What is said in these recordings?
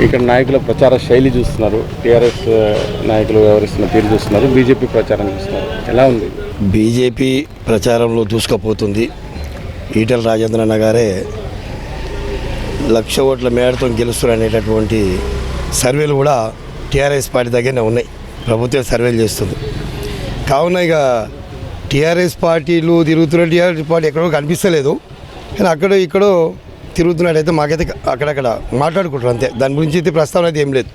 ఇక్కడ నాయకుల ప్రచార శైలి చూస్తున్నారు, టీఆర్ఎస్ నాయకులు వ్యవహరిస్తున్న తీరు చూస్తున్నారు, బీజేపీ ప్రచారం చూస్తున్నారు. ఎలా ఉంది? బీజేపీ ప్రచారంలో దూసుకుపోతుంది. ఈటెల రాజేంద్రన్న గారే 1,00,000 ఓట్ల మేడతో గెలుస్తారు అనేటటువంటి సర్వేలు కూడా టీఆర్ఎస్ పార్టీ దగ్గరనే ఉన్నాయి. ప్రభుత్వం సర్వేలు చేస్తుంది. కావున ఇక టీఆర్ఎస్ పార్టీలు తిరుగుతున్న టీఆర్ఎస్ పార్టీ ఎక్కడో కనిపిస్తలేదు, కానీ అక్కడో ఇక్కడో తిరుగుతున్నట్టయితే మాకైతే అక్కడక్కడ మాట్లాడుకుంటారు అంతే. దాని గురించి అయితే ప్రస్తావన అయితే ఏం లేదు.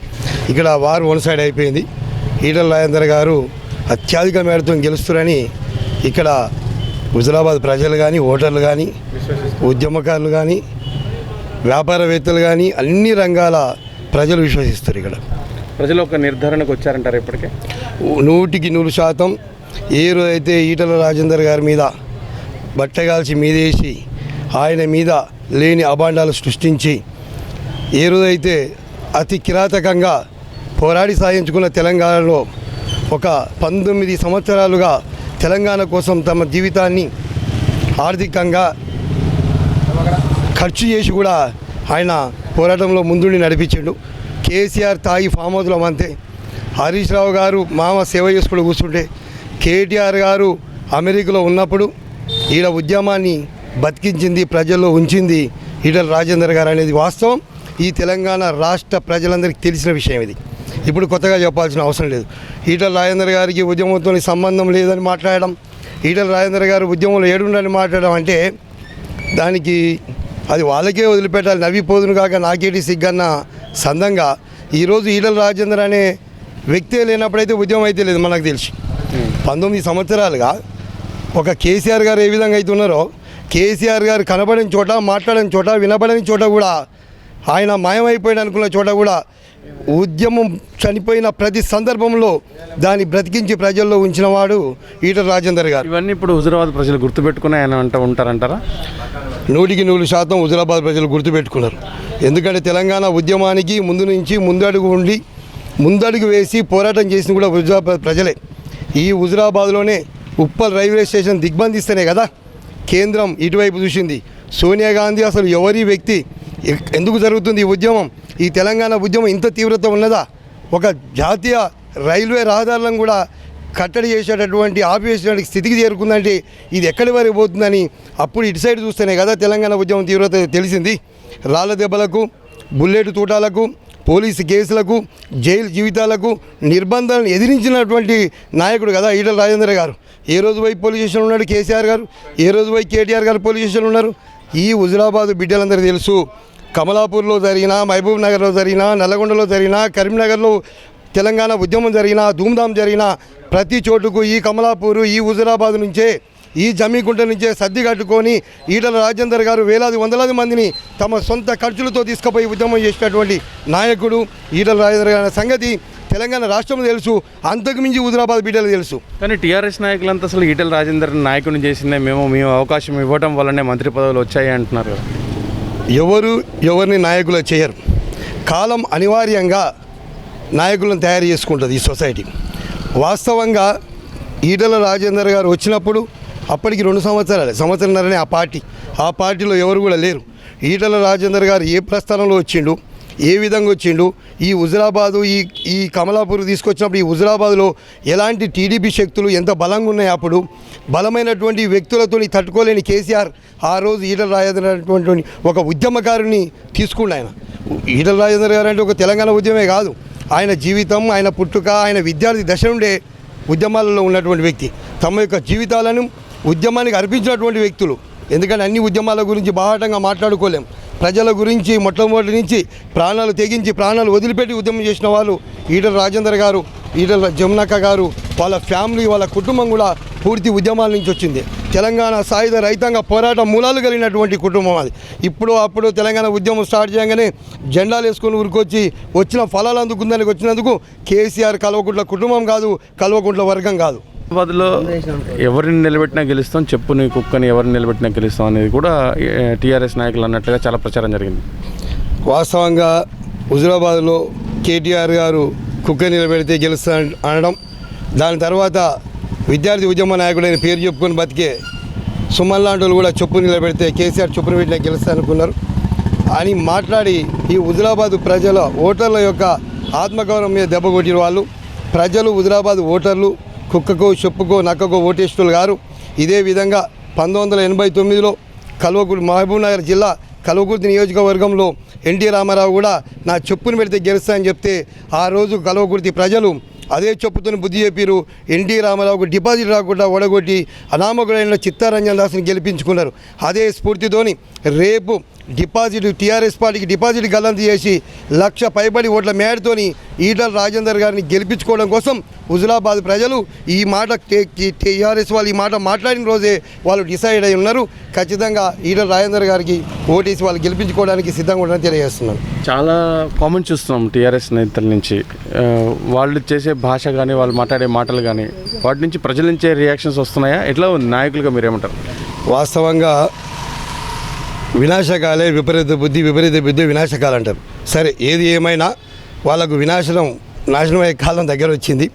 ఇక్కడ వారు వన్ సైడ్ అయిపోయింది. ఈటెల రాజేందర్ గారు అత్యధిక మేడతో గెలుస్తారని ఇక్కడ హుజురాబాద్ ప్రజలు కానీ, ఓటర్లు కానీ, ఉద్యమకారులు కానీ, వ్యాపారవేత్తలు కానీ అన్ని రంగాల ప్రజలు విశ్వసిస్తారు. ఇక్కడ ప్రజలు ఒక నిర్ధారణకు వచ్చారంటారు ఇప్పటికే. 100% ఏ రోజైతే ఈటెల రాజేందర్ గారి మీద బట్టగాల్చి మీదేసి ఆయన మీద లేని అభాండాలు సృష్టించి ఏ రోజైతే అతి కిరాతకంగా పోరాడి సాధించుకున్న తెలంగాణలో ఒక 19 సంవత్సరాలుగా తెలంగాణ కోసం తమ జీవితాన్ని ఆర్థికంగా ఖర్చు చేసి కూడా ఆయన పోరాటంలో ముందుండి నడిపించిండు. కేసీఆర్ తాయి ఫామ్ హౌస్లో అంతే, హరీష్ రావు గారు మామ సేవ చేసుకుంటూ కూర్చుంటే, కేటీఆర్ గారు అమెరికాలో ఉన్నప్పుడు ఈడ ఉద్యమాన్ని బతికించింది, ప్రజల్లో ఉంచింది ఈటెల రాజేందర్ గారు అనేది వాస్తవం. ఈ తెలంగాణ రాష్ట్ర ప్రజలందరికీ తెలిసిన విషయం ఇది. ఇప్పుడు కొత్తగా చెప్పాల్సిన అవసరం లేదు. ఈటెల రాజేందర్ గారికి ఉద్యమంతో సంబంధం లేదని మాట్లాడడం, ఈటెల రాజేందర్ గారు ఉద్యమంలో ఏడుండని మాట్లాడడం అంటే దానికి అది వాళ్ళకే వదిలిపెట్టాలి. నవ్విపోదును కాక నాకేటి సిగ్గన్న సందంగా ఈరోజు ఈటెల రాజేందర్ అనే వ్యక్తే లేనప్పుడైతే ఉద్యమం అయితే లేదు. మనకు తెలిసి 19 సంవత్సరాలుగా ఒక కేసీఆర్ గారు ఏ విధంగా అయితే ఉన్నారో, కేసీఆర్ గారు కనబడిన చోట, మాట్లాడిన చోట, వినబడని చోట కూడా, ఆయన మాయమైపోయాడు అనుకున్న చోట కూడా ఉద్యమం చనిపోయిన ప్రతి సందర్భంలో దాన్ని బ్రతికించి ప్రజల్లో ఉంచినవాడు ఈటెల రాజేందర్ గారు. ఇవన్నీ ఇప్పుడు హుజురాబాద్ ప్రజలు గుర్తుపెట్టుకుని ఆయన ఉంటారంటారా? 100% హుజురాబాద్ ప్రజలు గుర్తుపెట్టుకున్నారు. ఎందుకంటే తెలంగాణ ఉద్యమానికి ముందు నుంచి ముందడుగు వేసి పోరాటం చేసిన కూడా హుజురాబాద్ ప్రజలే. ఈ హుజురాబాద్లోనే ఉప్పల్ రైల్వే స్టేషన్ దిగ్బంధిస్తేనే కదా కేంద్రం ఇటువైపు చూసింది. సోనియా గాంధీ అసలు ఎవరి వ్యక్తి, ఎందుకు జరుగుతుంది ఈ ఉద్యమం, ఈ తెలంగాణ ఉద్యమం ఇంత తీవ్రత ఉన్నదా, ఒక జాతీయ రైల్వే రహదారులను కూడా కట్టడి చేసేటటువంటి ఆపేసేటువంటి స్థితికి చేరుకుందంటే ఇది ఎక్కడి వరకు పోతుందని అప్పుడు ఇటు సైడ్ చూస్తేనే కదా తెలంగాణ ఉద్యమం తీవ్రత తెలిసింది. రాళ్ల దెబ్బలకు, బుల్లెట్ తూటాలకు, పోలీసు కేసులకు, జైలు జీవితాలకు, నిర్బంధాలను ఎదిరించినటువంటి నాయకుడు కదా ఈటెల రాజేందర్ గారు. ఏ రోజు పోయి పోలీస్ స్టేషన్ ఉన్నాడు కేసీఆర్ గారు, ఏ రోజు పోయి కేటీఆర్ గారు పోలీస్ స్టేషన్ ఉన్నారు. ఈ హుజురాబాద్ బిడ్డలందరూ తెలుసు. కమలాపూర్లో జరిగినా, మహబూబ్ నగర్లో జరిగినా, నల్లగొండలో జరిగినా, కరీంనగర్లో తెలంగాణ ఉద్యమం జరిగినా, ధూమ్ధాం జరిగినా ప్రతి చోటుకు ఈ కమలాపూరు, ఈ హుజురాబాద్ నుంచే, ఈ జమ్మికుంట నుంచే సర్ది కట్టుకొని ఈటెల రాజేందర్ గారు వేలాది వందలాది మందిని తమ సొంత ఖర్చులతో తీసుకుపోయి ఉద్యమం చేసినటువంటి నాయకుడు ఈటెల రాజేందర్ గారి సంగతి తెలంగాణ రాష్ట్రం తెలుసు, అంతకుమించి హుజురాబాద్ బిడ్డలు తెలుసు. కానీ టీఆర్ఎస్ నాయకులంతా అసలు ఈటెల రాజేందర్ నాయకుడిని చేసిందే మేము అవకాశం ఇవ్వడం వల్లనే మంత్రి పదవులు వచ్చాయి అంటున్నారు కదా. ఎవరిని నాయకులు చేయరు. కాలం అనివార్యంగా నాయకులను తయారు చేసుకుంటుంది ఈ సొసైటీ. వాస్తవంగా ఈటెల రాజేందర్ గారు వచ్చినప్పుడు అప్పటికి 2 సంవత్సరాలనే ఆ పార్టీలో ఎవరు కూడా లేరు. ఈటెల రాజేందర్ గారు ఏ ప్రస్థానంలో వచ్చిండు, ఏ విధంగా వచ్చిండు, ఈ హుజురాబాదు ఈ కమలాపూర్ తీసుకొచ్చినప్పుడు ఈ హుజురాబాద్లో ఎలాంటి టీడీపీ శక్తులు ఎంత బలంగా ఉన్నాయి, అప్పుడు బలమైనటువంటి వ్యక్తులతో తట్టుకోలేని కేసీఆర్ ఆ రోజు ఈటెల రాజేందర్ అనేటువంటి ఒక ఉద్యమకారుని తీసుకుండు. ఆయన ఈటెల రాజేందర్ గారు అంటే ఒక తెలంగాణ ఉద్యమే కాదు, ఆయన జీవితం, ఆయన పుట్టుక, ఆయన విద్యార్థి దశ నుండే ఉద్యమాలలో ఉన్నటువంటి వ్యక్తి. తమ యొక్క జీవితాలను ఉద్యమానికి అర్పించినటువంటి వ్యక్తులు. ఎందుకంటే అన్ని ఉద్యమాల గురించి బాహాటంగా మాట్లాడుకోలేం. ప్రజల గురించి మొట్టమొదటి నుంచి ప్రాణాలు తెగించి, ప్రాణాలు వదిలిపెట్టి ఉద్యమం చేసిన వాళ్ళు ఈటెల రాజేందర్ గారు, ఈటెల జమునక్క గారు, వాళ్ళ ఫ్యామిలీ, వాళ్ళ కుటుంబం కూడా పూర్తి ఉద్యమాల నుంచి వచ్చింది. తెలంగాణ సాయుధ రైతాంగ పోరాట మూలాలు కలిగినటువంటి కుటుంబం అది. అప్పుడు తెలంగాణ ఉద్యమం స్టార్ట్ చేయగానే జెండాలు వేసుకొని ఊరికొచ్చి వచ్చిన ఫలాలు అందుకుందానికి వచ్చినందుకు కేసీఆర్ కల్వకుంట్ల కుటుంబం కాదు, కల్వకుంట్ల వర్గం కాదు. హుజురాబాద్లో ఎవరిని నిలబెట్టినా గెలుస్తాం, చెప్పు నీ కుక్కని ఎవరిని నిలబెట్టినా గెలుస్తాం అనేది కూడా టీఆర్ఎస్ నాయకులు అన్నట్లుగా చాలా ప్రచారం జరిగింది. వాస్తవంగా హుజురాబాద్లో కేటీఆర్ గారు కుక్క నిలబెడితే గెలుస్తా అనడం, దాని తర్వాత విద్యార్థి ఉద్యమ నాయకుడైన పేరు చెప్పుకొని బతికే సుమన్ లాంటి వాళ్ళు కూడా చెప్పు నిలబెడితే కేసీఆర్ చెప్పును పెట్టినా గెలుస్తా అనుకున్నారు. అని మాట్లాడి ఈ హుజురాబాదు ప్రజల ఓటర్ల యొక్క ఆత్మగౌరవం మీద దెబ్బ కొట్టిన వాళ్ళు. ప్రజలు హుజురాబాద్ ఓటర్లు కుక్కకో చెప్పుకో నక్కకో ఓటేస్తులు గారు. ఇదే విధంగా 1989లో కల్వకుర్తి మహబూబ్నగర్ జిల్లా కల్వకుర్తి నియోజకవర్గంలో ఎన్టీ రామారావు కూడా నా చెప్పును పెడితే గెలుస్తాయని చెప్తే ఆ రోజు కల్వకుర్తి ప్రజలు అదే చెప్పుతోని బుద్ధి చెప్పారు. ఎన్టీ రామారావుకు డిపాజిట్ రాకుండా ఓడగొట్టి అనామకుడైన చిత్తారంజన్ దాస్ని గెలిపించుకున్నారు. అదే స్ఫూర్తితోని రేపు డిపాజిట్ టీఆర్ఎస్ పార్టీకి డిపాజిట్ గల్లంతు చేసి 1,00,000 పైబడి ఓట్ల మేడతోని ఈటల రాజేందర్ గారిని గెలిపించుకోవడం కోసం హుజురాబాద్ ప్రజలు ఈ మాట టీఆర్ఎస్ వాళ్ళు ఈ మాట మాట్లాడిన రోజే వాళ్ళు డిసైడ్ అయి ఉన్నారు. ఖచ్చితంగా ఈటల రాజేందర్ గారికి ఓటేసి వాళ్ళు గెలిపించుకోవడానికి సిద్ధంగా ఉన్నారని తెలియజేస్తున్నాను. చాలా కామెంట్ చూస్తున్నాం టీఆర్ఎస్ నేతల నుంచి. వాళ్ళు చేసే భాష కానీ వాళ్ళు మాట్లాడే మాటలు కానీ వాటి నుంచి ప్రజల నుంచే రియాక్షన్స్ వస్తున్నాయా? ఎట్లా ఉంది నాయకులుగా మీరేమంటారు? వాస్తవంగా వినాశకాలే విపరీత బుద్ధి వినాశకాలు అంటారు. సరే, ఏది ఏమైనా వాళ్ళకు నాశనం అయ్యే కాలం దగ్గర వచ్చింది.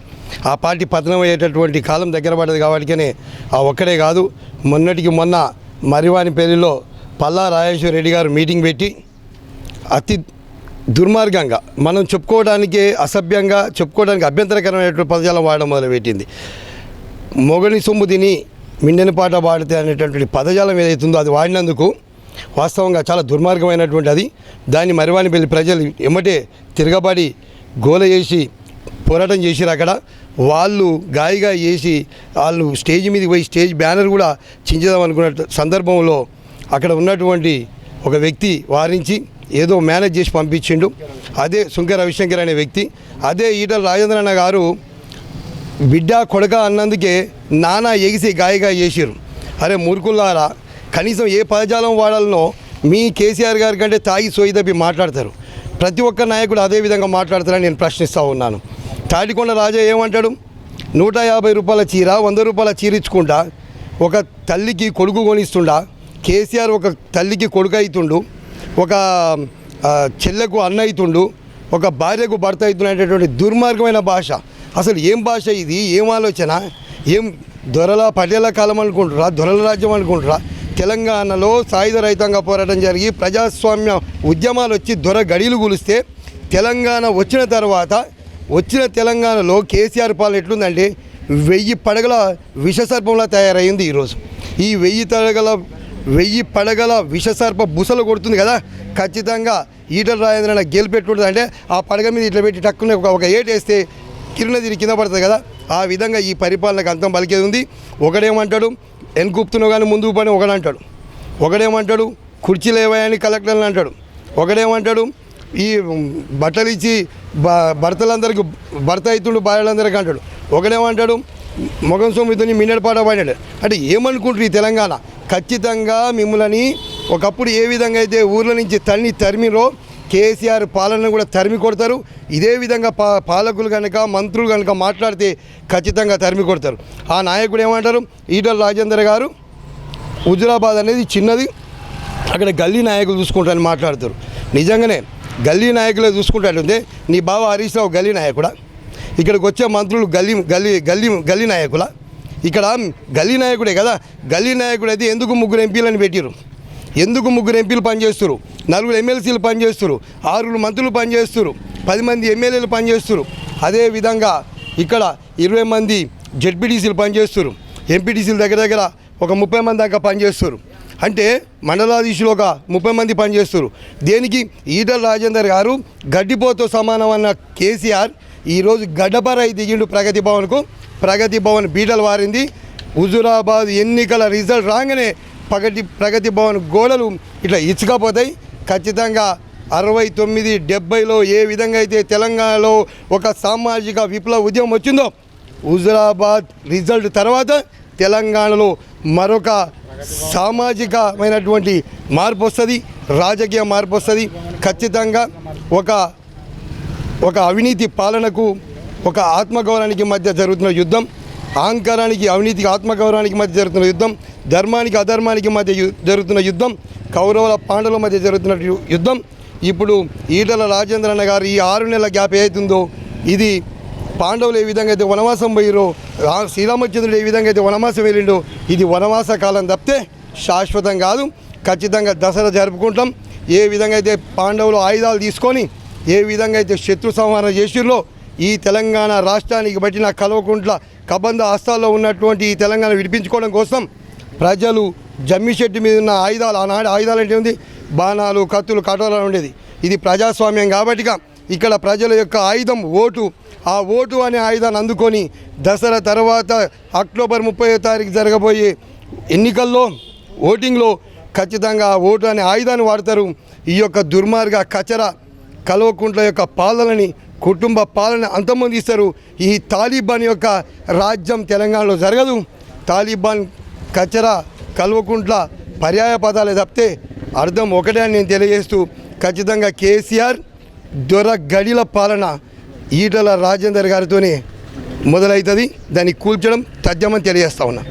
ఆ పార్టీ పతనం అయ్యేటటువంటి కాలం దగ్గర పడ్డది. కాబట్టికనే ఆ ఒక్కడే కాదు, మొన్నటికి మొన్న మరివానిపల్లిలో పల్లా రాజేశ్వర రెడ్డి గారు మీటింగ్ పెట్టి అతి దుర్మార్గంగా మనం చెప్పుకోవడానికే అసభ్యంగా చెప్పుకోవడానికి అభ్యంతరకరమైనటువంటి పదజాలం వాడడం మొదలుపెట్టింది. మొగని సొమ్ము తిని మిండెని పాట పాడితే అనేటటువంటి పదజాలం ఏదైతుందో అది వాడినందుకు వాస్తవంగా చాలా దుర్మార్గమైనటువంటి అది. దాన్ని మరివానిపల్లి ప్రజలు ఎమ్మటే తిరగబడి గోల చేసి పోరాటం చేసిరు. అక్కడ వాళ్ళు గాయగా చేసి వాళ్ళు స్టేజ్ మీదకి పోయి స్టేజ్ బ్యానర్ కూడా చించుదాం అనుకున్న సందర్భంలో అక్కడ ఉన్నటువంటి ఒక వ్యక్తి వారించి ఏదో మేనేజ్ చేసి పంపించిండు. అదే సుంక రవిశంకర్ అనే వ్యక్తి. అదే ఈటల రాజేంద్రన్న గారు బిడ్డ కొడక అన్నందుకే నానా ఎగిసి గాయగా చేసిరు. అరే మూర్ఖులారా, కనీసం ఏ పదజాలం వాడాలనో మీ కేసీఆర్ గారి కంటే తాగి సోయి తప్పి మాట్లాడతారు. ప్రతి ఒక్క నాయకుడు అదే విధంగా మాట్లాడతారని నేను ప్రశ్నిస్తూ ఉన్నాను. తాడికొండ రాజా ఏమంటాడు? 150 రూపాయల చీర 100 రూపాయల చీర ఇచ్చుకుంటా ఒక తల్లికి కొడుకు కొనిస్తుండా. కేసీఆర్ ఒక తల్లికి కొడుకు అవుతుండు, ఒక చెల్లెకు అన్న అవుతుండు, ఒక భార్యకు భర్త అవుతున్నటువంటి దుర్మార్గమైన భాష. అసలు ఏం భాష ఇది? ఏం ఆలోచన? ఏం దొరల పటేల కాలం అనుకుంటురా? దొరల రాజ్యం అనుకుంటురా? తెలంగాణలో సాయుధ రైతాంగ పోరాటం జరిగి ప్రజాస్వామ్య ఉద్యమాలు వచ్చి దొర గడిలు కూలిస్తే తెలంగాణ వచ్చిన తర్వాత తెలంగాణలో కేసీఆర్ పాలన ఎట్లుందంటే 1000 పడగల విషసర్పంలా తయారైంది ఈరోజు. ఈ 1000 పడగల విషసర్ప బుసలు కొడుతుంది కదా. ఖచ్చితంగా ఈటల రాజేంద్రన్న గెలిపెట్టుంటుంది. అంటే ఆ పడగ మీద ఇట్లా పెట్టి టక్కున ఒక ఏటు వేస్తే కిరుణ తిరిగి కింద పడుతుంది కదా. ఆ విధంగా ఈ పరిపాలనకు అంతం పలికేది ఉంది. ఒకడేమంటాడు ఎన్కుప్తున్నావు కానీ ముందుకు పని ఒకడంటాడు. ఒకడేమంటాడు కుర్చీలు ఏవని కలెక్టర్లు అంటాడు. ఒకడేమంటాడు ఈ బట్టలు ఇచ్చి భర్తలందరికీ భర్త అవుతుండు భార్యలందరికీ అంటాడు. ఒకడేమంటాడు మొగం సొమ్మిదిని మిన్నెడు పాట పాడాడు. అంటే ఏమనుకుంటారు ఈ తెలంగాణ? ఖచ్చితంగా మిమ్మల్ని ఒకప్పుడు ఏ విధంగా అయితే ఊర్ల నుంచి తరిమిరో కేసీఆర్ పాలన కూడా తరిమి కొడతారు. ఇదే విధంగా పాలకులు కనుక మంత్రులు కనుక మాట్లాడితే ఖచ్చితంగా తరిమి కొడతారు. ఆ నాయకుడు ఏమంటారు? ఈటల రాజేందర్ గారు హుజురాబాద్ అనేది చిన్నది, అక్కడ గల్లీ నాయకులు చూసుకుంటారని మాట్లాడతారు. నిజంగానే గల్లీ నాయకులే చూసుకుంటారంటే నీ బావ హరీష్ రావు గల్లీ నాయకుడా? ఇక్కడికి వచ్చే మంత్రులు గల్లీ నాయకులా? ఇక్కడ గల్లీ నాయకుడే కదా. గల్లీ నాయకుడు అయితే ఎందుకు 3 ఎంపీలను పెట్టిరు? ఎందుకు 3 ఎంపీలు పనిచేస్తారు, 4 ఎమ్మెల్సీలు పనిచేస్తారు, 6 మంత్రులు పనిచేస్తారు, 10 మంది ఎమ్మెల్యేలు పనిచేస్తారు. అదేవిధంగా ఇక్కడ 20 మంది జెడ్పీటీసీలు పనిచేస్తారు, ఎంపీటీసీలు దగ్గర ఒక 30 మంది దాకా పనిచేస్తారు. అంటే మండలాధీశులు ఒక 30 మంది పనిచేస్తారు. దేనికి? ఈటల రాజేందర్ గారు గడ్డిపోతో సమానం అన్న కేసీఆర్ ఈరోజు గడ్డపరై దిగిండు ప్రగతి భవన్కు. ప్రగతి భవన్ బీటలు వారింది. హుజురాబాద్ ఎన్నికల రిజల్ట్ రాగానే ప్రగతి భవన్ గోడలు ఇట్లా ఇచ్చుకపోతాయి. ఖచ్చితంగా 69, 70లో ఏ విధంగా అయితే తెలంగాణలో ఒక సామాజిక విప్లవ ఉద్యమం వచ్చిందో హుజురాబాద్ రిజల్ట్ తర్వాత తెలంగాణలో మరొక సామాజికమైనటువంటి మార్పు వస్తుంది, రాజకీయ మార్పు వస్తుంది. ఖచ్చితంగా ఒక అవినీతి పాలనకు ఒక ఆత్మగౌరవానికి మధ్య జరుగుతున్న యుద్ధం, అహంకారానికి అవినీతికి ఆత్మగౌరవానికి మధ్య జరుగుతున్న యుద్ధం, ధర్మానికి అధర్మానికి మధ్య జరుగుతున్న యుద్ధం, కౌరవుల పాండవుల మధ్య జరుగుతున్న యుద్ధం. ఇప్పుడు ఈటల రాజేంద్రన్న గారు ఈ 6 నెలల గ్యాప్ ఏదైతుందో ఇది పాండవులు ఏ విధంగా అయితే వనవాసం పోయిరో, శ్రీరామచంద్రుడు ఏ విధంగా అయితే వనవాసం వెళ్ళిండో ఇది వనవాస కాలం తప్పితే శాశ్వతం కాదు. ఖచ్చితంగా దసరా జరుపుకుంటాం. ఏ విధంగా అయితే పాండవులు ఆయుధాలు తీసుకొని ఏ విధంగా అయితే శత్రు సంహారణ చేసిర్రో ఈ తెలంగాణ రాష్ట్రానికి బట్టిన కల్వకుంట్ల కబంధ హస్తాల్లో ఉన్నటువంటి ఈ తెలంగాణ విడిపించుకోవడం కోసం ప్రజలు జమ్మి చెట్టు మీద ఉన్న ఆయుధాలు, ఆనాడు ఆయుధాలు అంటే ఉంది బాణాలు, కత్తులు, కటోరాలు ఉండేది. ఇది ప్రజాస్వామ్యం కాబట్టి ఇక్కడ ప్రజల యొక్క ఆయుధం ఓటు. ఆ ఓటు అనే ఆయుధాన్ని అందుకొని దసరా తర్వాత అక్టోబర్ 30వ తారీఖు జరగబోయే ఎన్నికల్లో ఓటింగ్లో ఖచ్చితంగా ఆ ఓటు అనే ఆయుధాన్ని వాడతారు. ఈ యొక్క దుర్మార్గ కచర కల్వకుంట్ల యొక్క పాలనని, కుటుంబ పాలన అంతమొందిస్తారు. ఈ తాలిబాన్ యొక్క రాజ్యం తెలంగాణలో జరగదు. తాలిబాన్, కచర, కల్వకుంట్ల పర్యాయ పదాలే తప్పితే అర్థం ఒకటే అని నేను తెలియజేస్తూ, ఖచ్చితంగా కేసీఆర్ దొర గడిల పాలన ఈటల రాజేందర్ గారితోనే మొదలవుతుంది. దాన్ని కూల్చడం తథ్యమని తెలియజేస్తా ఉన్నా.